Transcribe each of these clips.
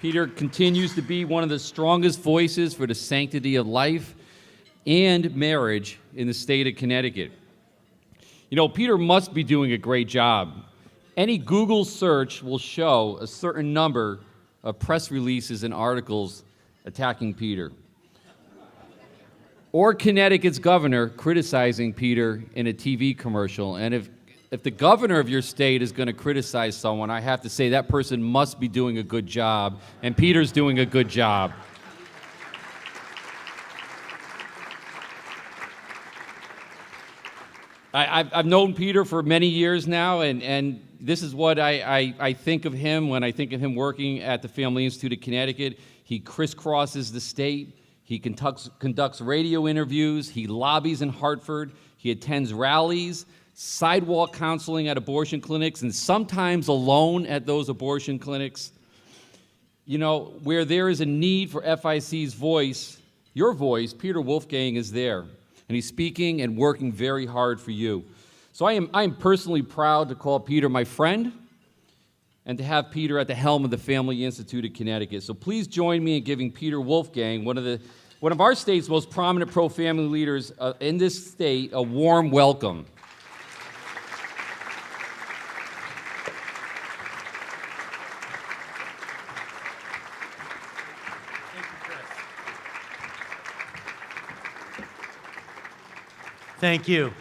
Peter continues to be one of the strongest voices for the sanctity of life and marriage in the state of Connecticut. You know, Peter must be doing a great job. Any Google search will show a certain number of press releases and articles attacking Peter. Or Connecticut's governor criticizing Peter in a TV commercial. And if the governor of your state is going to criticize someone, I have to say that person must be doing a good job, and Peter's doing a good job. I've known Peter for many years now, and this is what I think of him when I think of him working at the Family Institute of Connecticut. He crisscrosses the state. He conducts radio interviews. He lobbies in Hartford. He attends rallies, sidewalk counseling at abortion clinics, and sometimes alone at those abortion clinics. You know, where there is a need for FIC's voice, your voice, Peter Wolfgang is there. And he's speaking and working very hard for you. So I am personally proud to call Peter my friend and to have Peter at the helm of the Family Institute of Connecticut. So please join me in giving Peter Wolfgang, one of our state's most prominent pro-family leaders in this state, a warm welcome. Thank you.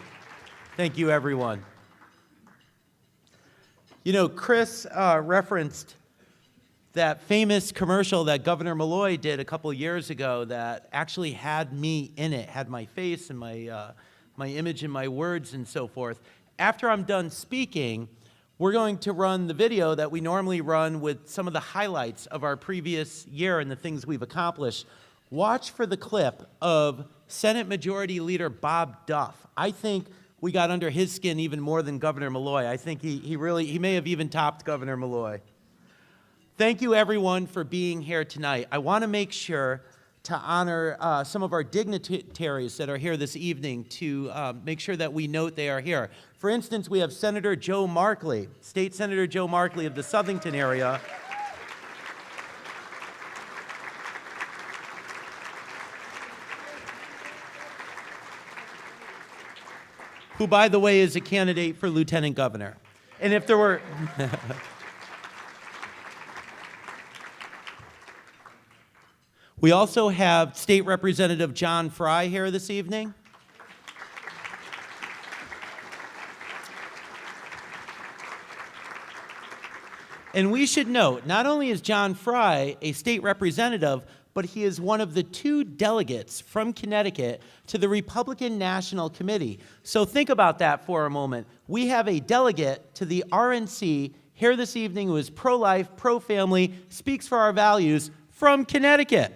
Thank you, everyone. You know, Chris referenced that famous commercial that Governor Malloy did a couple years ago that actually had me in it, had my face and my image and my words and so forth. After I'm done speaking, we're going to run the video that we normally run with some of the highlights of our previous year and the things we've accomplished. Watch for the clip of Senate Majority Leader Bob Duff. I think we got under his skin even more than Governor Malloy. I think he may have even topped Governor Malloy. Thank you, everyone, for being here tonight. I want to make sure to honor some of our dignitaries that are here this evening, to make sure that we note they are here. For instance, we have Senator Joe Markley, State Senator Joe Markley of the Southington area. Who, by the way, is a candidate for lieutenant governor. And if there were... We also have State Representative John Fry here this evening. And we should note, not only is John Fry a state representative, but he is one of the 2 delegates from Connecticut to the Republican National Committee. So think about that for a moment. We have a delegate to the RNC here this evening who is pro-life, pro-family, speaks for our values from Connecticut.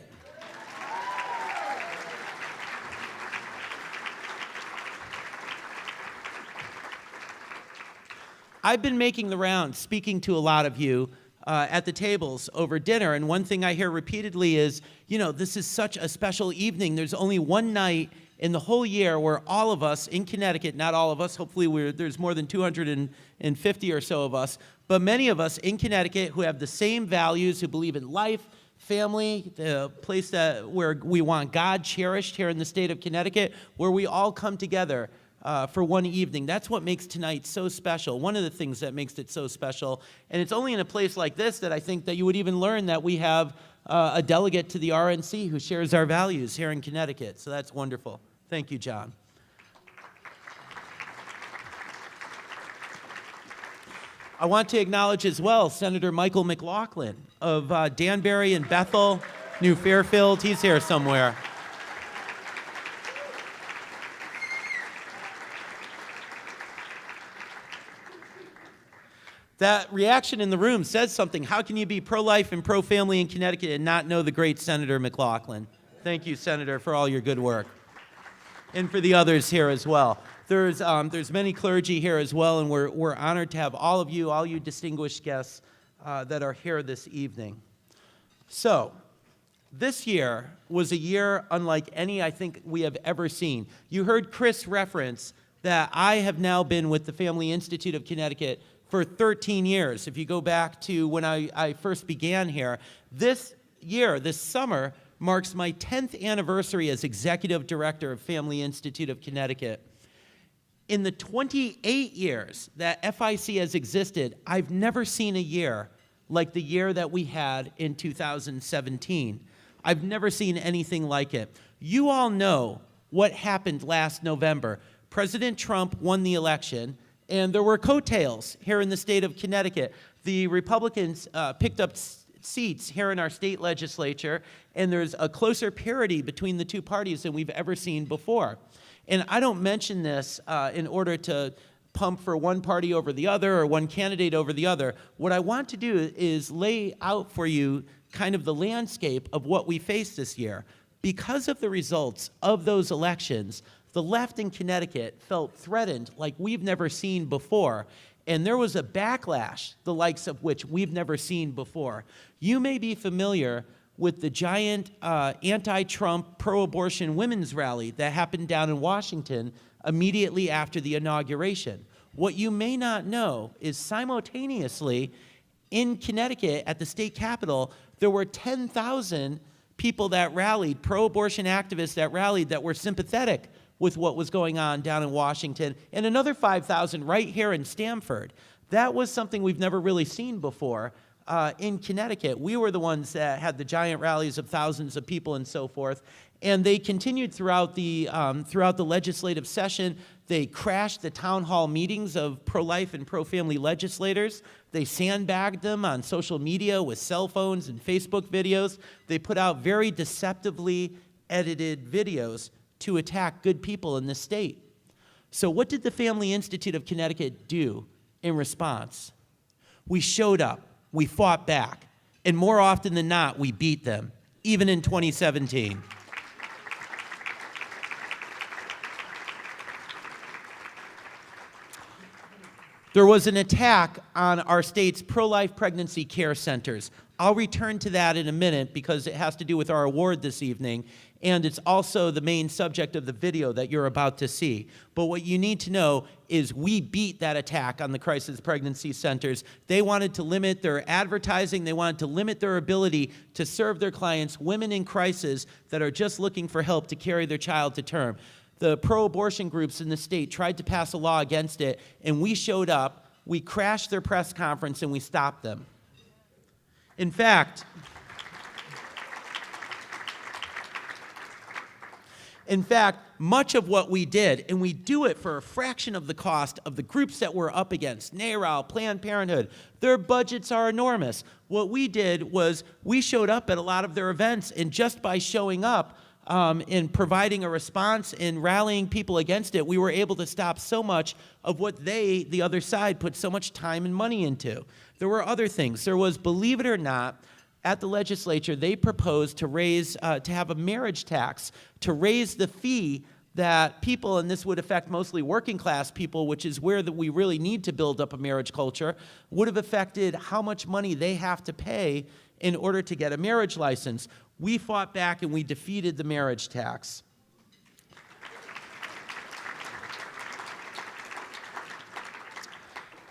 I've been making the rounds, speaking to a lot of you at the tables over dinner, and one thing I hear repeatedly is, you know, this is such a special evening. There's only one night in the whole year where all of us in Connecticut, not all of us, hopefully there's more than 250 or so of us, but many of us in Connecticut who have the same values, who believe in life, family, the place where we want God cherished here in the state of Connecticut, where we all come together for one evening. That's what makes tonight so special. One of the things that makes it so special. And it's only in a place like this that I think that you would even learn that we have a delegate to the RNC who shares our values here in Connecticut. So that's wonderful. Thank you, John. I want to acknowledge as well Senator Michael McLaughlin of Danbury and Bethel, New Fairfield. He's here somewhere. That reaction in the room says something. How can you be pro-life and pro-family in Connecticut and not know the great Senator McLaughlin? Thank you, Senator, for all your good work. And for the others here as well. There's many clergy here as well, and we're honored to have all you distinguished guests that are here this evening. So, this year was a year unlike any I think we have ever seen. You heard Chris reference that I have now been with the Family Institute of Connecticut for 13 years. If you go back to when I first began here, this year, this summer, marks my 10th anniversary as Executive Director of Family Institute of Connecticut. In the 28 years that FIC has existed, I've never seen a year like the year that we had in 2017. I've never seen anything like it. You all know what happened last November. President Trump won the election, and there were coattails here in the state of Connecticut. The Republicans picked up seats here in our state legislature, and there's a closer parity between the two parties than we've ever seen before. And I don't mention this in order to pump for one party over the other or one candidate over the other. What I want to do is lay out for you kind of the landscape of what we faced this year. Because of the results of those elections, the left in Connecticut felt threatened like we've never seen before. And there was a backlash, the likes of which we've never seen before. You may be familiar with the giant anti-Trump, pro-abortion women's rally that happened down in Washington immediately after the inauguration. What you may not know is simultaneously in Connecticut at the state capitol, there were 10,000 people that rallied, pro-abortion activists that rallied that were sympathetic with what was going on down in Washington, and another 5,000 right here in Stamford. That was something we've never really seen before in Connecticut. We were the ones that had the giant rallies of thousands of people and so forth, and they continued throughout the legislative session. They crashed the town hall meetings of pro-life and pro-family legislators. They sandbagged them on social media with cell phones and Facebook videos. They put out very deceptively edited videos to attack good people in the state. So what did the Family Institute of Connecticut do in response? We showed up, we fought back, and more often than not, we beat them, even in 2017. There was an attack on our state's pro-life pregnancy care centers. I'll return to that in a minute because it has to do with our award this evening, and it's also the main subject of the video that you're about to see. But what you need to know is we beat that attack on the crisis pregnancy centers. They wanted to limit their advertising. They wanted to limit their ability to serve their clients, women in crisis that are just looking for help to carry their child to term. The pro-abortion groups in the state tried to pass a law against it, and we showed up, we crashed their press conference, and we stopped them. In fact, much of what we did, and we do it for a fraction of the cost of the groups that we're up against, NARAL, Planned Parenthood, their budgets are enormous. What we did was we showed up at a lot of their events, and just by showing up, in providing a response and rallying people against it, we were able to stop so much of what they, the other side, put so much time and money into. There were other things. There was, believe it or not, at the legislature, they proposed to raise, to have a marriage tax, to raise the fee that people, and this would affect mostly working class people, which is where we really need to build up a marriage culture, would have affected how much money they have to pay in order to get a marriage license. We fought back and we defeated the marriage tax.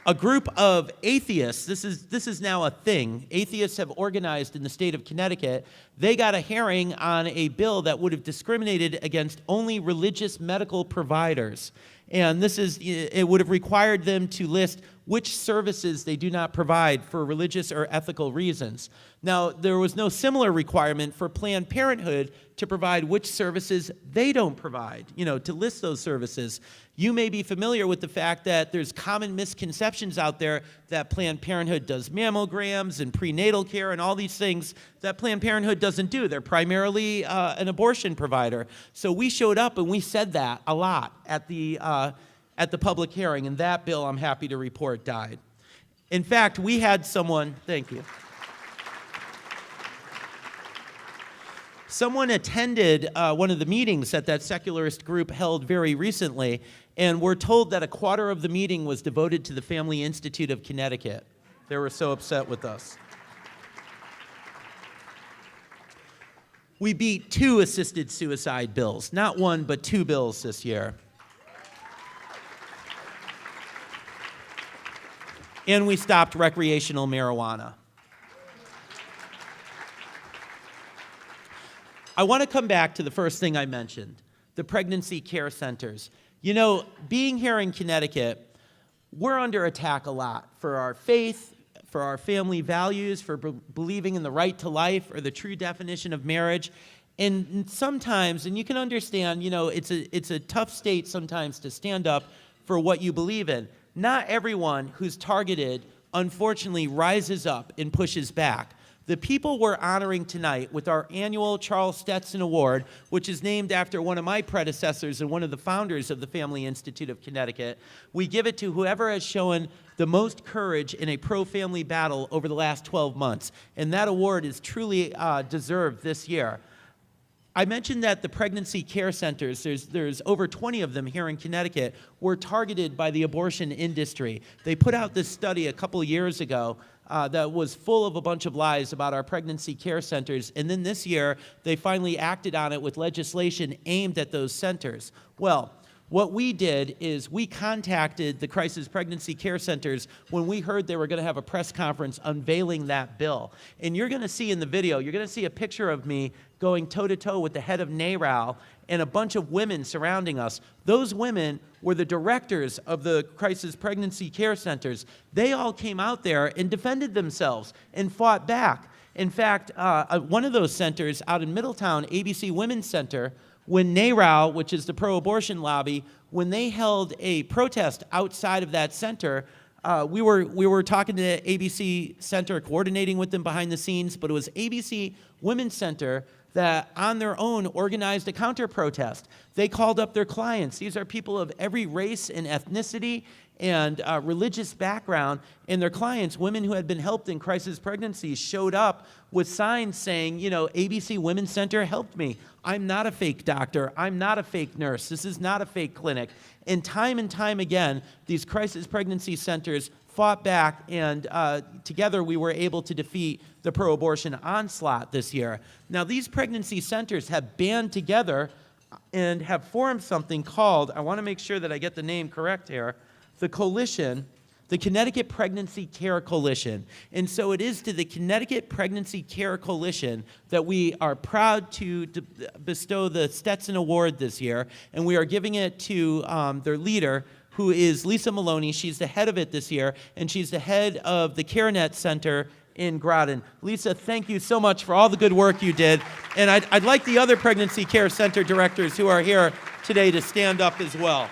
A group of atheists, this is now a thing, atheists have organized in the state of Connecticut. They got a hearing on a bill that would have discriminated against only religious medical providers. And it would have required them to list which services they do not provide for religious or ethical reasons. Now, there was no similar requirement for Planned Parenthood to provide which services they don't provide, to list those services. You may be familiar with the fact that there's common misconceptions out there that Planned Parenthood does mammograms and prenatal care and all these things that Planned Parenthood doesn't do. They're primarily an abortion provider. So we showed up and we said that a lot at the public hearing, and that bill, I'm happy to report, died. In fact, we had someone, thank you. Someone attended one of the meetings that secularist group held very recently, and we're told that a quarter of the meeting was devoted to the Family Institute of Connecticut. They were so upset with us. We beat 2 assisted suicide bills, not 1, but 2 bills this year. and we stopped recreational marijuana. I want to come back to the first thing I mentioned, the pregnancy care centers. You know, being here in Connecticut, we're under attack a lot for our faith, for our family values, for believing in the right to life or the true definition of marriage. And sometimes, and you can understand, you know, it's a tough state sometimes to stand up for what you believe in. Not everyone who's targeted, unfortunately, rises up and pushes back. The people we're honoring tonight with our annual Charles Stetson Award, which is named after one of my predecessors and one of the founders of the Family Institute of Connecticut, we give it to whoever has shown the most courage in a pro-family battle over the last 12 months. And that award is truly deserved this year. I mentioned that the pregnancy care centers, there's over 20 of them here in Connecticut, were targeted by the abortion industry. They put out this study a couple of years ago that was full of a bunch of lies about our pregnancy care centers, and then this year they finally acted on it with legislation aimed at those centers. Well, what we did is we contacted the crisis pregnancy care centers when we heard they were going to have a press conference unveiling that bill. And you're going to see in the video, you're going to see a picture of me going toe-to-toe with the head of NARAL and a bunch of women surrounding us. Those women were the directors of the crisis pregnancy care centers. They all came out there and defended themselves and fought back. In fact, one of those centers out in Middletown, ABC Women's Center, when NARAL, which is the pro-abortion lobby, when they held a protest outside of that center, we were talking to ABC Center, coordinating with them behind the scenes, but it was ABC Women's Center that on their own organized a counter-protest. They called up their clients. These are people of every race and ethnicity and religious background, and their clients, women who had been helped in crisis pregnancies, showed up with signs saying, you know, ABC Women's Center helped me. I'm not a fake doctor. I'm not a fake nurse. This is not a fake clinic. And time again, these crisis pregnancy centers fought back, and together we were able to defeat the pro-abortion onslaught this year. Now, these pregnancy centers have band together and have formed something called, I want to make sure that I get the name correct here, the coalition, the Connecticut Pregnancy Care Coalition. And so it is to the Connecticut Pregnancy Care Coalition that we are proud to bestow the Stetson Award this year, and we are giving it to their leader, who is Lisa Maloney. She's the head of it this year, and she's the head of the CareNet Center in Groton. Lisa, thank you so much for all the good work you did. And I'd like the other pregnancy care center directors who are here today to stand up as well.